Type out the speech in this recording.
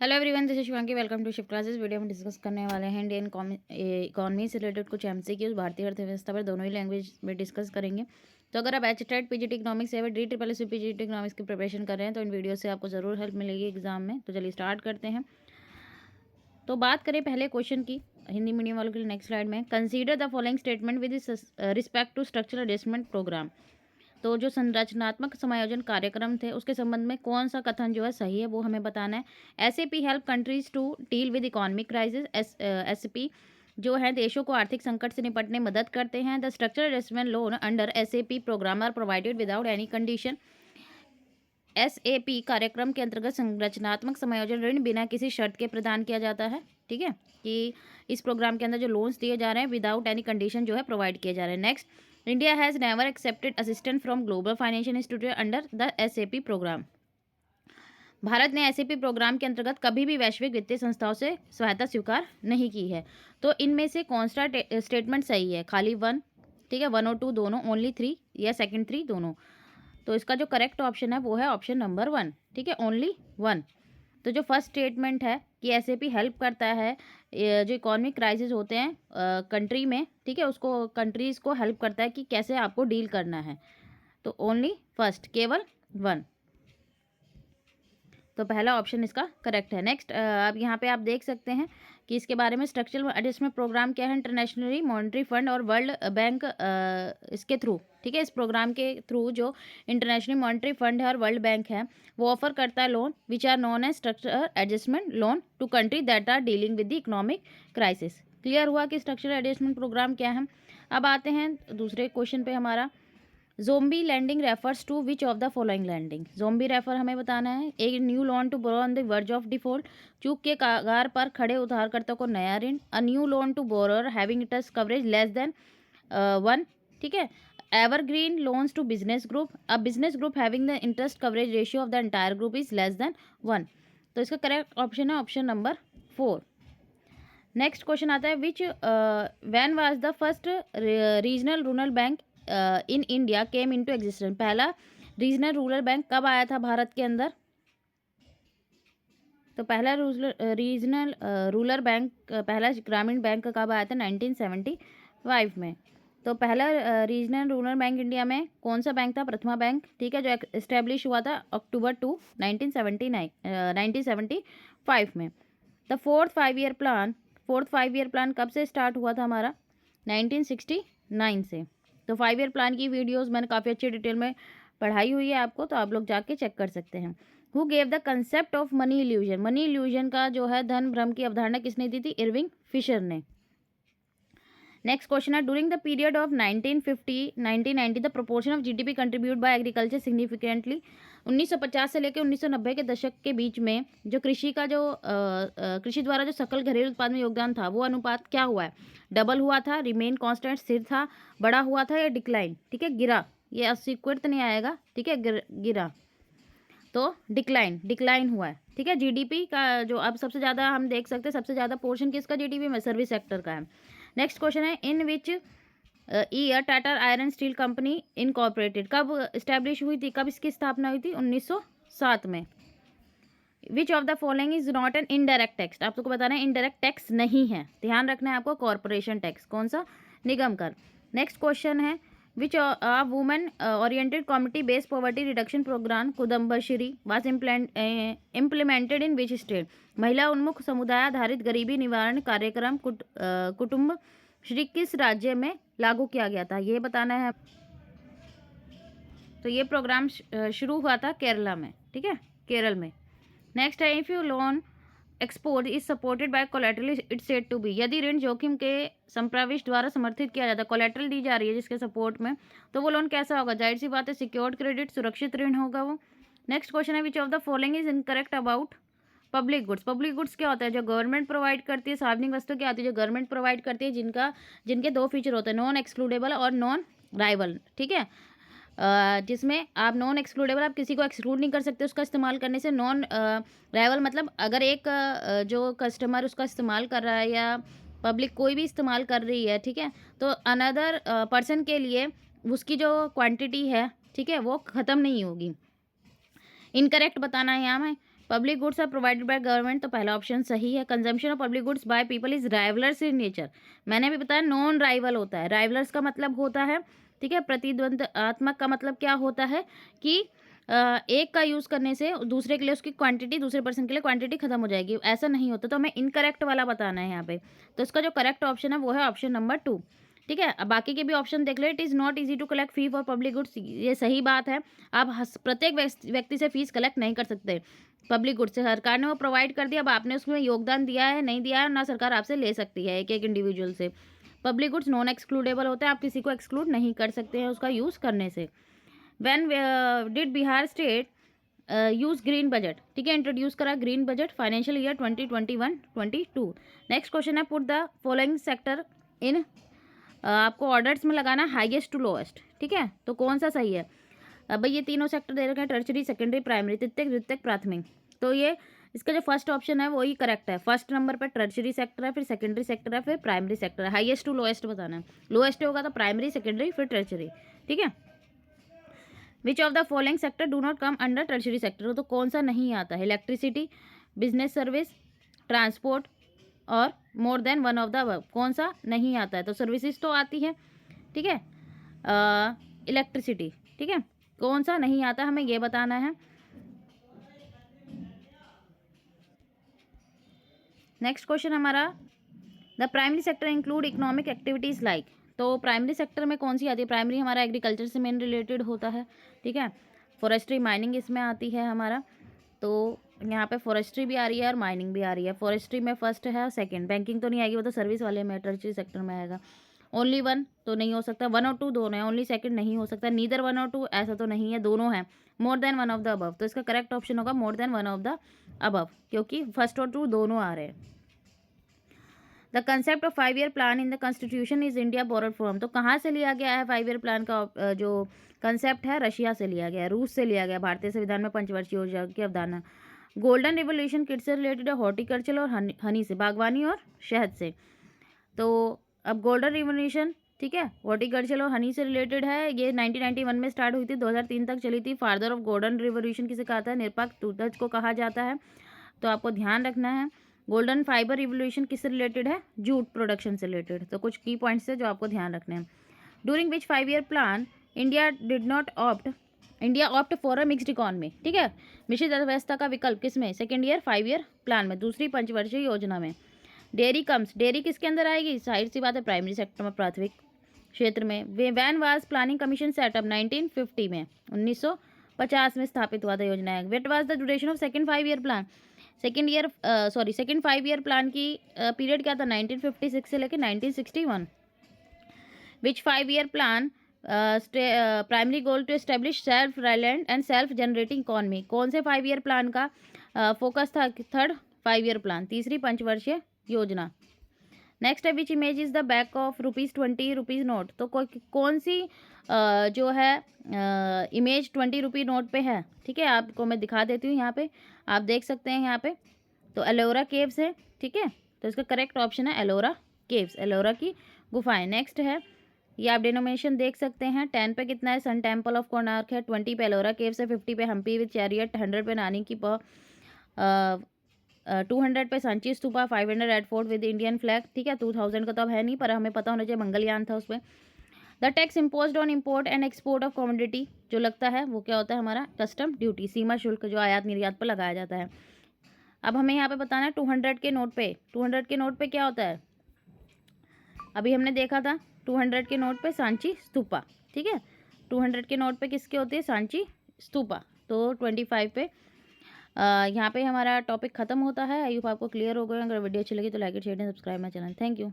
Hello everyone, this is Shivangi. Welcome to Shift Classes. Video में discuss करने वाले हैं इंडियन इकोनॉमी से रिलेटेड कुछ एमसीक्यूज, भारतीय अर्थव्यवस्था पर दोनों ही लैंग्वेज में डिस्कस करेंगे। तो अगर आप एचटेट पीजीटी इकोनॉमिक्स या D triple S PGT economics की प्रिपरेशन कर रहे हैं तो इन वीडियो से आपको ज़रूर हेल्प मिलेगी एग्जाम में। तो चलिए स्टार्ट करते हैं। तो बात करें पहले क्वेश्चन की, हिंदी मीडियम वालों के लिए नेक्स्ट स्लाइड में, consider the following statement with respect to structural adjustment programme. तो जो संरचनात्मक समायोजन कार्यक्रम थे उसके संबंध में कौन सा कथन जो है सही है वो हमें बताना है। SAP help countries to deal with economic crisis. SP जो है देशों को आर्थिक संकट से निपटने में मदद करते हैं। The structural adjustment loan under SAP programme are provided without any condition. SAP कार्यक्रम के अंतर्गत संरचनात्मक समायोजन ऋण बिना किसी शर्त के प्रदान किया जाता है। ठीक है, कि इस प्रोग्राम के अंदर जो लोन्स दिए जा रहे हैं विदाउट एनी कंडीशन जो है प्रोवाइड किए जा रहे हैं। Next, India has never accepted assistance from global financial institute under the SAP programme. भारत ने एसएपी प्रोग्राम के अंतर्गत कभी भी वैश्विक वित्तीय संस्थाओं से सहायता स्वीकार नहीं की है। तो इनमें से कौन सा स्टेटमेंट सही है? खाली वन, ठीक है, 1 और 2 दोनों, ओनली 3 या सेकंड 3 दोनों। तो इसका जो करेक्ट ऑप्शन है वो है ऑप्शन नंबर 1। ठीक है, ओनली 1। तो जो फर्स्ट स्टेटमेंट है कि एसएपी हेल्प करता है जो इकोनॉमिक क्राइसिस होते हैं कंट्री में, ठीक है, उसको कंट्रीज़ को हेल्प करता है कि कैसे आपको डील करना है। तो ओनली फर्स्ट, केवल 1। तो पहला ऑप्शन इसका करेक्ट है। नेक्स्ट, अब यहाँ पे आप देख सकते हैं कि इसके बारे में स्ट्रक्चरल एडजस्टमेंट प्रोग्राम क्या है। इंटरनेशनली मॉनेटरी फंड और वर्ल्ड बैंक इसके थ्रू, ठीक है, इस प्रोग्राम के थ्रू जो इंटरनेशनल मॉनेटरी फंड है और वर्ल्ड बैंक है वो ऑफर करता है loan which are known as structural adjustment loan to country that are dealing with the economic crisis. Clear हुआ कि स्ट्रक्चरल एडजस्टमेंट प्रोग्राम क्या है। अब आते हैं दूसरे क्वेश्चन पे हमारा। Zombie lending refers to which of the following lending. Zombie refer हमें बताना है। एक, new loan to borrower on the verge of default, चूक के कागार पर खड़े उधारकर्ता को नया ऋण। A new loan to borrower having interest coverage less than 1। ठीक है, evergreen loans to business group, a business group having the interest coverage ratio of the entire group is less than 1। तो इसका करेक्ट ऑप्शन है option number 4। Next question आता है, विच when was the first regional rural bank in India came into existence. पहला regional rural bank कब आया था भारत के अंदर? तो पहला रीजनल रूरल बैंक, पहला ग्रामीण बैंक कब आया था? 1975 में। तो पहला रीजनल रूरल बैंक इंडिया में कौन सा बैंक था? प्रथमा बैंक, ठीक है, जो इस्टेब्लिश हुआ था अक्टूबर 2 1975 में। द फोर्थ 5 ईयर प्लान कब से स्टार्ट हुआ था हमारा? 1969 से। तो 5 ईयर प्लान की वीडियोस मैंने काफ़ी अच्छी डिटेल में पढ़ाई हुई है आपको, तो आप लोग जाके चेक कर सकते हैं। Who gave the concept of money illusion. Money illusion का जो है धन भ्रम की अवधारणा किसने दी थी? इरविंग फिशर ने। नेक्स्ट क्वेश्चन है, during the period of 1950-1990 the proportion of GDP contribute bye agriculture significantly. 1950 से लेकर 1990 के दशक के बीच में जो कृषि का जो कृषि द्वारा जो सकल घरेलू उत्पाद में योगदान था वो अनुपात क्या हुआ है? डबल हुआ था, रिमेन कांस्टेंट स्थिर था, बढ़ा हुआ था, या डिक्लाइन? ठीक है, गिरा, ये अस्वीकृत नहीं आएगा, ठीक है, गिरा। तो डिक्लाइन हुआ है। ठीक है, जीडीपी का जो अब सबसे ज़्यादा हम देख सकते हैं, सबसे ज़्यादा पोर्शन किसका जीडीपी में? सर्विस सेक्टर का है। नेक्स्ट क्वेश्चन है, in which year Tata iron steel company incorporated कब इस्टेब्लिश हुई थी? कब इसकी स्थापना हुई थी? 1907 में। Which of the following is not an indirect tax. आपको बताना है इनडायरेक्ट टैक्स नहीं है, ध्यान रखना है आपको। कॉर्पोरेशन टैक्स कौन सा? निगम कर। नेक्स्ट क्वेश्चन है, which women oriented community based poverty reduction programme Kudumbashree was implemented in which state. महिला उन्मुख समुदाय आधारित गरीबी निवारण कार्यक्रम कुटुंब श्री किस राज्य में लागू किया गया था? ये बताना है। तो ये प्रोग्राम शुरू हुआ था केरला में, ठीक है, केरल में। नेक्स्ट है, if you loan export is supported by collateral it's said to be. यदि ऋण जोखिम के संप्राविष्ट द्वारा समर्थित किया जाता है, कोलेटरल दी जा रही है जिसके सपोर्ट में, तो वो लोन कैसा होगा? जाहिर सी बात है, सिक्योर्ड क्रेडिट, सुरक्षित ऋण होगा वो। नेक्स्ट क्वेश्चन है, विच of the following is incorrect about public goods. Public goods क्या होता है? जो गवर्नमेंट प्रोवाइड करती है। सार्वजनिक वस्तु क्या आती है? जो गवर्नमेंट प्रोवाइड करती है, जिनके दो फीचर होते हैं, नॉन एक्सक्लूडेबल और नॉन राइवल। ठीक है, जिसमें आप नॉन एक्सक्लूडेबल, आप किसी को एक्सक्लूड नहीं कर सकते उसका इस्तेमाल करने से। नॉन राइवल मतलब अगर एक जो कस्टमर उसका इस्तेमाल कर रहा है या पब्लिक कोई भी इस्तेमाल कर रही है, ठीक है, तो अनदर पर्सन के लिए उसकी जो क्वांटिटी है, ठीक है, वो ख़त्म नहीं होगी। इनकरेक्ट बताना है यहाँ में। Public goods are provided by government, तो पहला ऑप्शन सही है। Consumption of public goods by people is rivalrous in nature, मैंने भी बताया नॉन राइवल होता है। राइवलर्स का मतलब होता है, ठीक है, प्रतिद्वंद्वात्मक का मतलब क्या होता है कि एक का यूज़ करने से दूसरे के लिए उसकी क्वांटिटी, दूसरे पर्सन के लिए क्वांटिटी खत्म हो जाएगी, ऐसा नहीं होता। तो हमें इनकरेक्ट वाला बताना है यहाँ पे। तो इसका जो करेक्ट ऑप्शन है वो है ऑप्शन नंबर 2, ठीक है। अब बाकी के भी ऑप्शन देख ले। It is not easy to collect fee for public goods, ये सही बात है। आप प्रत्येक व्यक्ति से फीस कलेक्ट नहीं कर सकते पब्लिक गुड्स से, सरकार ने वो प्रोवाइड कर दिया, अब आपने उसमें योगदान दिया है नहीं दिया है, ना सरकार आपसे ले सकती है एक एक इंडिविजुअल से। पब्लिक गुड्स नॉन एक्सक्लूडेबल होते हैं, आप किसी को एक्सक्लूड नहीं कर सकते हैं उसका यूज़ करने से। When did Bihar state use green budget, ठीक है, इंट्रोड्यूस करा green budget financial year 2021-22। Next question है, put the following sector in, आपको ऑर्डर्स में लगाना हाईएस्ट टू लोएस्ट, ठीक है, तो कौन सा सही है। अब ये तीनों सेक्टर दे रखे हैं, टर्चरी, सेकेंडरी, प्राइमरी, तृतीयक, द्वितीयक, प्राथमिक। तो ये इसका जो फर्स्ट ऑप्शन है वही करेक्ट है। फर्स्ट नंबर पर टर्चरी सेक्टर है, फिर सेकेंडरी सेक्टर है, फिर प्राइमरी सेक्टर है। हाईएस्ट टू लोएस्ट बताना है, लोएस्ट होगा तो प्राइमरी, सेकेंडरी, फिर टर्चरी, ठीक है। विच of the following sector do not come under tertiary sector, तो कौन सा नहीं आता है। इलेक्ट्रिसिटी, बिजनेस सर्विस, ट्रांसपोर्ट और more than one of the above, कौन सा नहीं आता है। तो सर्विसेज तो आती है, ठीक है, इलेक्ट्रिसिटी, ठीक है, कौन सा नहीं आता हमें ये बताना है। नेक्स्ट क्वेश्चन हमारा, the primary sector include economic activities like, तो प्राइमरी सेक्टर में कौन सी आती है। प्राइमरी हमारा एग्रीकल्चर से मेन रिलेटेड होता है, ठीक है, फॉरेस्ट्री, माइनिंग इसमें आती है हमारा। तो यहाँ पे फॉरेस्ट्री भी आ रही है और माइनिंग भी आ रही है। फॉरेस्ट्री में फर्स्ट है और सेकंड, बैंकिंग तो नहीं आएगी, वो तो सर्विस वाले में, टर्चरी सेक्टर में आएगा। ओनली वन तो नहीं हो सकता, 1 और 2 दोनों है, ओनली सेकंड नहीं हो सकता, नीदर 1 और 2 ऐसा तो नहीं है, दोनों है। More than one of the above, तो इसका करेक्ट ऑप्शन होगा more than one of the above, क्योंकि फर्स्ट और 2 दोनों आ रहे हैं। The concept of 5 year plan in the constitution is India borrowed from, तो कहाँ से लिया गया है 5 ईयर प्लान का जो कंसेप्ट है, रशिया से लिया गया है, रूस से लिया गया। भारतीय संविधान में पंचवर्षीय योजना की अवधारणा। गोल्डन रिवोल्यूशन किससे रिलेटेड है, हॉर्टिकल्चर और हनी से, बागवानी और शहद से। तो अब गोल्डन रिवोल्यूशन, ठीक है, हॉर्टिकल्चर और हनी से रिलेटेड है। ये 1991 में स्टार्ट हुई थी, 2003 तक चली थी। फादर ऑफ गोल्डन रिवोल्यूशन किसे कहा था, निरपक्ष टूथच को कहा जाता है, तो आपको ध्यान रखना है। गोल्डन फाइबर रिवोल्यूशन किससे रिलेटेड है, जूट प्रोडक्शन से रिलेटेड। तो कुछ की पॉइंट्स है जो आपको ध्यान रखने हैं। During which 5 year plan India opt for a mixed economy, ठीक है, मिश्रित अर्थव्यवस्था का विकल्प किसमें, सेकेंड ईयर 5 ईयर प्लान में, दूसरी पंचवर्षीय योजना में। डेयरी कम्स, डेयरी किसके अंदर आएगी, जाहिर सी बात है प्राइमरी सेक्टर में, प्राथमिक क्षेत्र में। When was planning commission set up 1950 में, 1950 में स्थापित हुआ था योजना। What was the duration of second 5 year plan, second 5 year plan की पीरियड क्या था, 1956 से लेकर 1961। Which 5 year plan primary goal to establish self reliant and self generating economy, कौन से 5 ईयर प्लान का फोकस था, थर्ड 5 ईयर प्लान, तीसरी पंचवर्षीय योजना। नेक्स्ट है, विच image is the back of ₹20 note, तो कौन सी जो है इमेज 20 रुपी नोट पे है, ठीक है, आपको मैं दिखा देती हूँ, यहाँ पे आप देख सकते हैं यहाँ पे। तो एलोरा केव्स है, ठीक है, तो इसका करेक्ट ऑप्शन है एलोरा केव्स, एलोरा की गुफाएं। नेक्स्ट है, ये आप डिनोमिनेशन देख सकते हैं, 10 पे कितना है, सन टेम्पल ऑफ कोणार्क है, 20 पे एलोरा केव्स है, 50 पे हम्पी विद चैरियट, 100 पे नानी की 200 पे Sanchi stupa, 500 red fort with Indian flag, ठीक है, 2000 का तो अब है नहीं, पर हमें पता होना चाहिए मंगलयान था उसमें। The tax imposed on import and export of commodity, जो लगता है वो क्या होता है हमारा, कस्टम ड्यूटी, सीमा शुल्क जो आयात निर्यात पर लगाया जाता है। अब हमें यहाँ पे बताना है 200 के नोट पे, 200 के नोट पे क्या होता है, अभी हमने देखा था 200 के नोट पे सांची स्तूपा, ठीक है, 200 के नोट पे किसके होती है, सांची स्तूपा। तो 25 पे यहाँ पे हमारा टॉपिक खत्म होता है। आई होप आपको क्लियर हो गया। अगर वीडियो अच्छी लगी तो like share and subscribe my channel. Thank you.